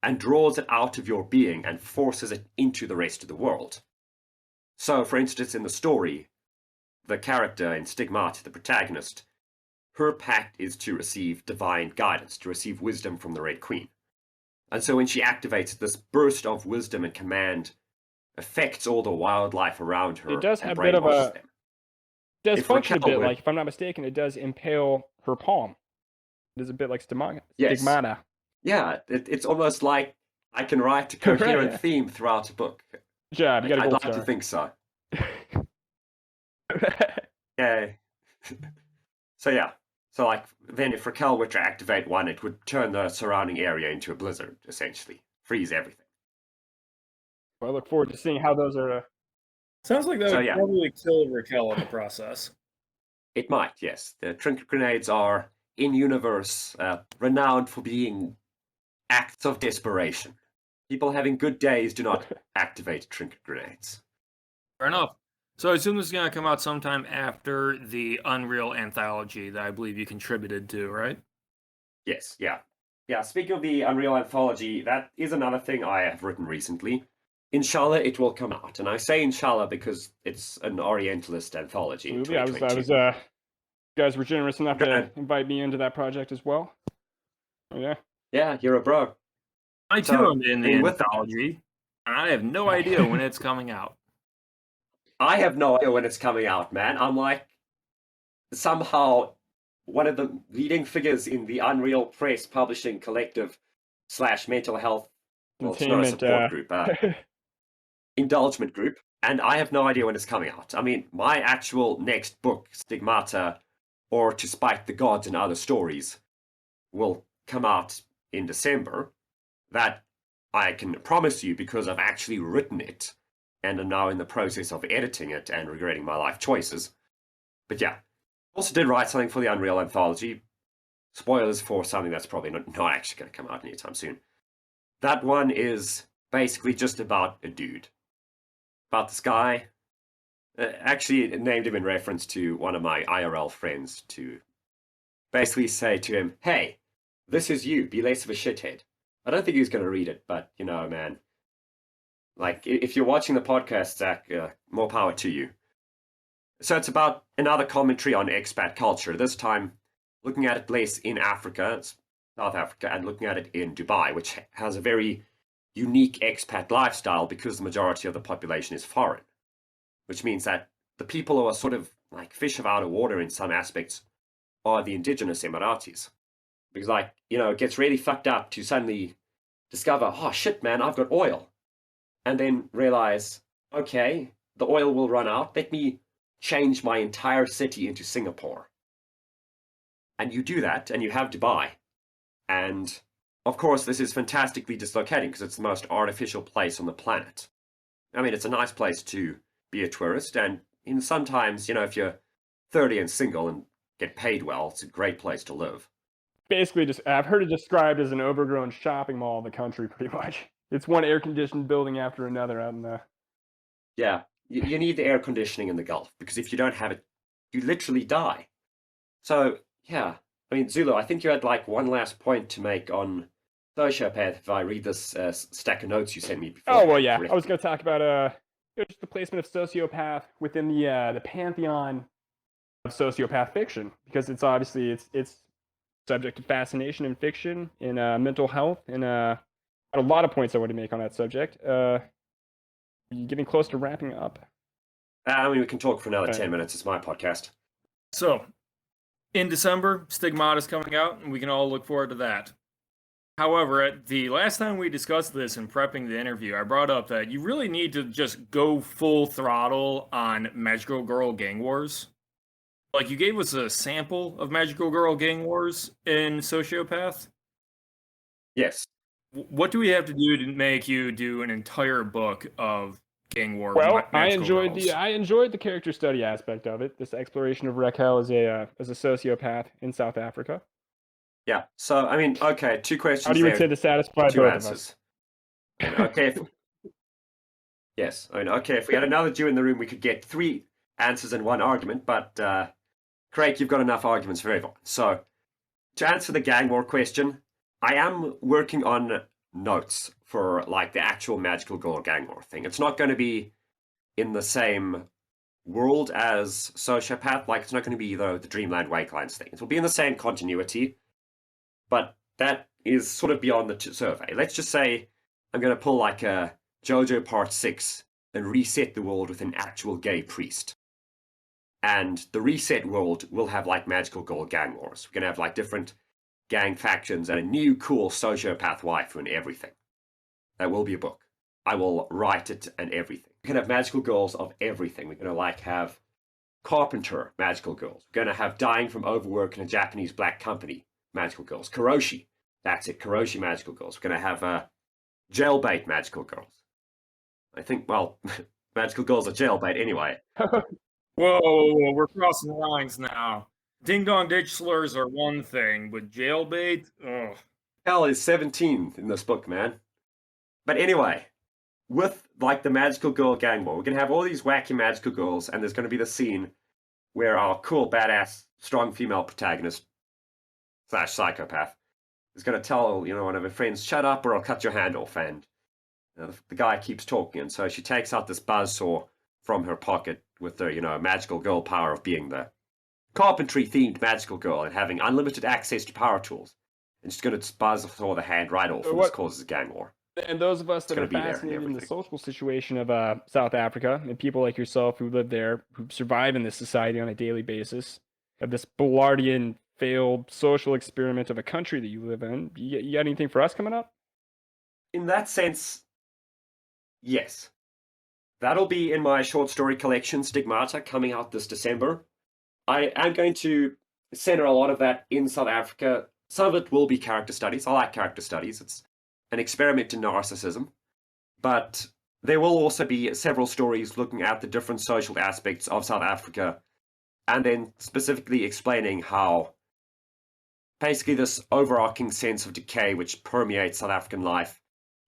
and draws it out of your being and forces it into the rest of the world. So, for instance, in the story, the character in Stigmata, the protagonist, her pact is to receive divine guidance, to receive wisdom from the Red Queen. And so when she activates, this burst of wisdom and command affects all the wildlife around It her does and have a bit of brainwashes them. does If function a Raquel bit were, like, if I'm not mistaken, it does impale her palm. It is a bit like yes, stigmata. yeah, it's almost like I can write a Right, coherent yeah. theme throughout a book. Good job, you got a I'd gold like to star. think so. Yeah. So yeah. So like then if Raquel were to activate one, it would turn the surrounding area into a blizzard, essentially. Freeze everything. Well, I look forward to seeing how those are. Sounds like that So would yeah, probably kill Raquel in the process. it might, yes. The trinket grenades are in universe renowned for being acts of desperation. People having good days do not activate trinket grenades. Fair enough. So I assume this is going to come out sometime after the Unreal anthology that I believe you contributed to, right? Yes, yeah. Yeah, speaking of the Unreal Anthology, that is another thing I have written recently. Inshallah, it will come out. And I say inshallah because it's an Orientalist anthology in Absolutely, I was 2022. you guys were generous enough to Granted, invite me into that project as well. Yeah. yeah, you're a bro. I too So, am in I the mean, with that, anthology, and I have no idea when it's coming out. I have no idea when it's coming out, man. I'm like, somehow, one of the leading figures in the Unreal Press Publishing Collective / mental health, well, it's not a Containment. support group, indulgement group, and I have no idea when it's coming out. I mean, my actual next book, Stigmata, or To Spite the Gods and Other Stories, will come out in December. That I can promise you because I've actually written it and am now in the process of editing it and regretting my life choices. But yeah, also did write something for the Unreal Anthology. Spoilers for something that's probably not actually going to come out anytime soon. That one is basically just about a dude. About this guy. Actually, named him in reference to one of my IRL friends to basically say to him, hey, this is you, be less of a shithead. I don't think he's going to read it, but, man. Like, if you're watching the podcast, Zach, more power to you. So it's about another commentary on expat culture, this time looking at it less in Africa, South Africa, and looking at it in Dubai, which has a very unique expat lifestyle because the majority of the population is foreign. Which means that the people who are sort of like fish of out of water in some aspects are the indigenous Emiratis. Because, it gets really fucked up to suddenly discover, oh shit, man, I've got oil. And then realize, okay, the oil will run out. Let me change my entire city into Singapore. And you do that, and you have Dubai. And of course, this is fantastically dislocating because it's the most artificial place on the planet. I mean, it's a nice place to be a tourist, and sometimes, if you're 30 and single and get paid well, it's a great place to live. Basically, I've heard it described as an overgrown shopping mall in the country, pretty much. It's one air-conditioned building after another out in the... Yeah, you need the air conditioning in the Gulf, because if you don't have it, you literally die. So, yeah. I mean, Zulu, I think you had one last point to make on Sociopath if I read this stack of notes you sent me before. Oh, well, yeah. I was going to talk about just the placement of sociopath within the pantheon of sociopath fiction, because it's obviously it's subject to fascination in fiction, in mental health, and a lot of points I want to make on that subject. You're getting close to wrapping up. I mean, we can talk for another 10 minutes. It's my podcast. So, in December, Stigmata is coming out, and we can all look forward to that. However, the last time we discussed this in prepping the interview, I brought up that you really need to just go full throttle on Magical Girl Gang Wars. You gave us a sample of Magical Girl Gang Wars in Sociopath. Yes. What do we have to do to make you do an entire book of gang war? Well, I enjoyed the character study aspect of it. This exploration of Raquel as a sociopath in South Africa. Yeah. So I mean, okay, 2 questions. How do you intend to satisfy 2 both answers. of us? Okay. Yes. I mean, okay. If we had another Jew in the room, we could get 3 answers and 1 argument. But Krate, you've got enough arguments for everyone. So to answer the gang war question, I am working on notes for the actual Magical Girl Gang War thing. It's not going to be in the same world as Sociopath. It's not going to be the Dreamland Wakelines thing. It will be in the same continuity, but that is sort of beyond the survey. Let's just say I'm going to pull a JoJo Part 6 and reset the world with an actual gay priest. And the reset world will have Magical Girl Gang Wars. We're going to have different gang factions and a new cool sociopath waifu and everything. That will be a book. I will write it and everything. We're going to have magical girls of everything. We're going to have carpenter magical girls. We're going to have dying from overwork in a Japanese black company magical girls. Karoshi. That's it. Karoshi magical girls. We're going to have jailbait magical girls. I think, well, magical girls are jailbait anyway. Whoa, we're crossing lines now. Ding-dong ditch slurs are one thing, but jailbait? Ugh. Hell is 17 in this book, man. But anyway, with the Magical Girl Gang War, we're going to have all these wacky magical girls, and there's going to be the scene where our cool, badass, strong female protagonist / psychopath is going to tell, one of her friends, shut up or I'll cut your hand off, and the guy keeps talking, and so she takes out this buzzsaw from her pocket with her, magical girl power of being the carpentry-themed magical girl and having unlimited access to power tools. And she's going to buzzsaw the hand right off, and this causes a gang war. And those of us that are fascinated in the social situation of South Africa, and people like yourself who live there, who survive in this society on a daily basis, of this Ballardian failed social experiment of a country that you live in, you got anything for us coming up? In that sense, yes. That'll be in my short story collection, Stigmata, coming out this December. I am going to center a lot of that in South Africa. Some of it will be character studies. I like character studies. It's an experiment in narcissism. But there will also be several stories looking at the different social aspects of South Africa, and then specifically explaining how basically this overarching sense of decay which permeates South African life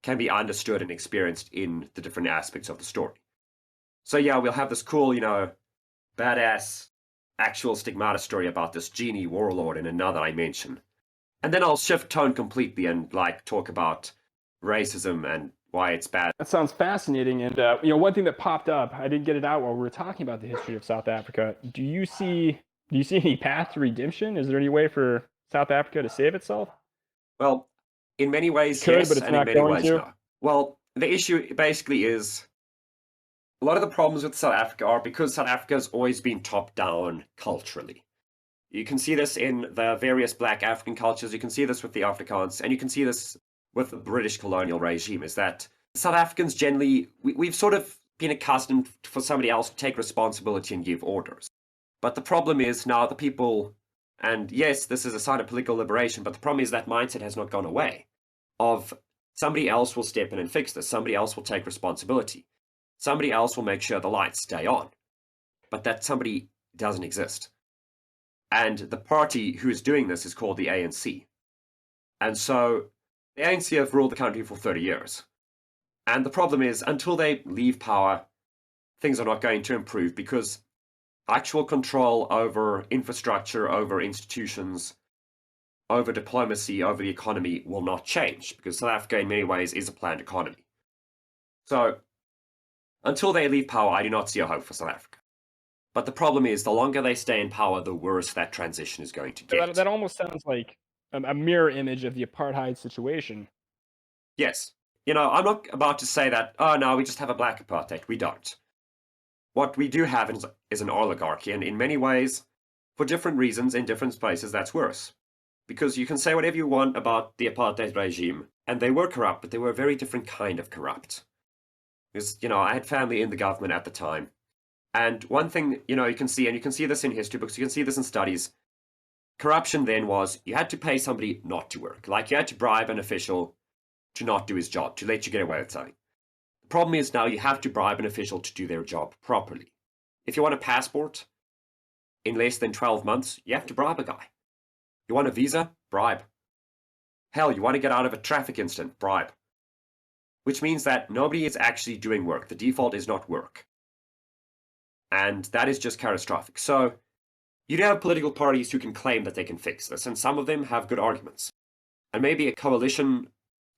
can be understood and experienced in the different aspects of the story. So yeah, we'll have this cool, badass actual Stigmata story about this genie warlord in another dimension. And then I'll shift tone completely and talk about racism and why it's bad. That sounds fascinating. And one thing that popped up, I didn't get it out while we were talking about the history of South Africa. Do you see any path to redemption? Is there any way for South Africa to save itself? Well, in many ways, yes, but it's and not in many ways, no. Well, the issue basically is a lot of the problems with South Africa are because South Africa has always been top-down culturally. You can see this in the various black African cultures, you can see this with the Afrikaans, and you can see this with the British colonial regime, is that South Africans generally, we've sort of been accustomed for somebody else to take responsibility and give orders. But the problem is now the people, and yes, this is a sign of political liberation, but the problem is that mindset has not gone away. of somebody else will step in and fix this. Somebody else will take responsibility. Somebody else will make sure the lights stay on. But that somebody doesn't exist. And the party who is doing this is called the ANC. And so the ANC have ruled the country for 30 years. And the problem is, until they leave power, things are not going to improve because actual control over infrastructure, over institutions, over diplomacy, over the economy will not change because South Africa in many ways is a planned economy. So until they leave power, I do not see a hope for South Africa. But the problem is, the longer they stay in power, the worse that transition is going to get. That almost sounds like a mirror image of the apartheid situation. Yes. You know, I'm not about to say that, oh no, we just have a black apartheid. We don't. What we do have is an oligarchy, and in many ways, for different reasons, in different places, that's worse. Because you can say whatever you want about the apartheid regime, and they were corrupt, but they were a very different kind of corrupt. Because, you know, I had family in the government at the time, and one thing, you know, you can see, and you can see this in history books, you can see this in studies, corruption then was, you had to pay somebody not to work. Like, you had to bribe an official to not do his job, to let you get away with something. The problem is now you have to bribe an official to do their job properly. If you want a passport in less than 12 months, you have to bribe a guy. You want a visa? Bribe. Hell, you want to get out of a traffic incident? Bribe. Which means that nobody is actually doing work. The default is not work. And that is just catastrophic. So you'd have political parties who can claim that they can fix this, and some of them have good arguments. And maybe a coalition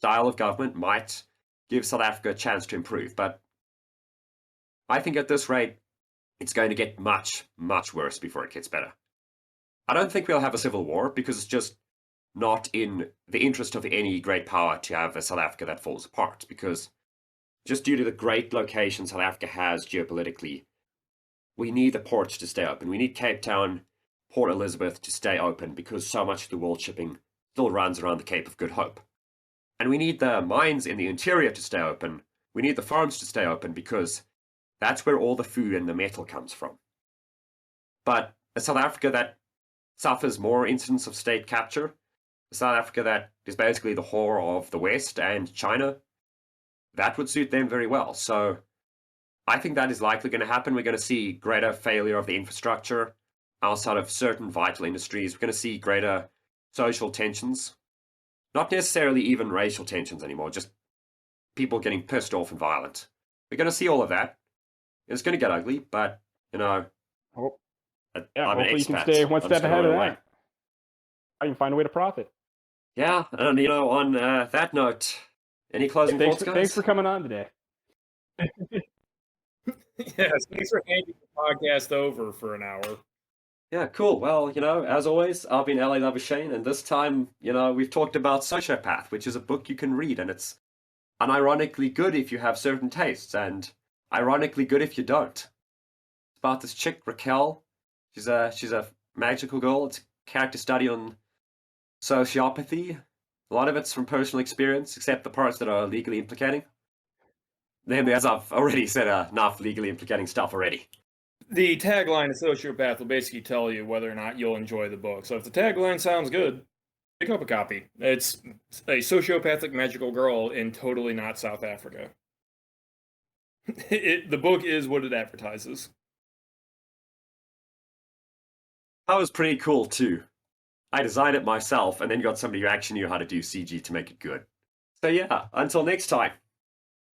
style of government might give South Africa a chance to improve, but I think at this rate, it's going to get much, much worse before it gets better. I don't think we'll have a civil war, because it's just not in the interest of any great power to have a South Africa that falls apart, because just due to the great location South Africa has geopolitically, we need the ports to stay open. We need Cape Town, Port Elizabeth to stay open, because so much of the world shipping still runs around the Cape of Good Hope. And we need the mines in the interior to stay open. We need the farms to stay open, because that's where all the food and the metal comes from. But a South Africa that suffers more incidents of state capture, a South Africa that is basically the whore of the West and China, that would suit them very well. So I think that is likely going to happen. We're going to see greater failure of the infrastructure outside of certain vital industries. We're going to see greater social tensions. Not necessarily even racial tensions anymore, just people getting pissed off and violent. We're going to see all of that. It's going to get ugly, but, you know, I'm hopefully you can expat. stay one I'm step just gonna ahead of run away. that. I can find a way to profit. Yeah, and, you know, on that note, any closing thoughts, guys? Thanks for coming on today. Yes, thanks for handing the podcast over for an hour. Yeah, cool. Well, you know, as always, I've been LA Labuschagne, and this time, you know, we've talked about Sociopath, which is a book you can read, and it's unironically good if you have certain tastes, and ironically good if you don't. It's about this chick, Raquel. She's a magical girl. It's a character study on sociopathy. A lot of it's from personal experience, except the parts that are legally implicating. Then, as I've already said, enough legally implicating stuff already. The tagline of Sociopath will basically tell you whether or not you'll enjoy the book. So if the tagline sounds good, pick up a copy. It's a sociopathic magical girl in totally not South Africa. The book is what it advertises. That was pretty cool, too. I designed it myself, and then got somebody who actually knew how to do CG to make it good. So yeah, until next time.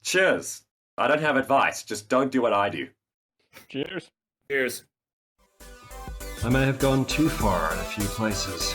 Cheers. I don't have advice, just don't do what I do. Cheers. Cheers. I may have gone too far in a few places.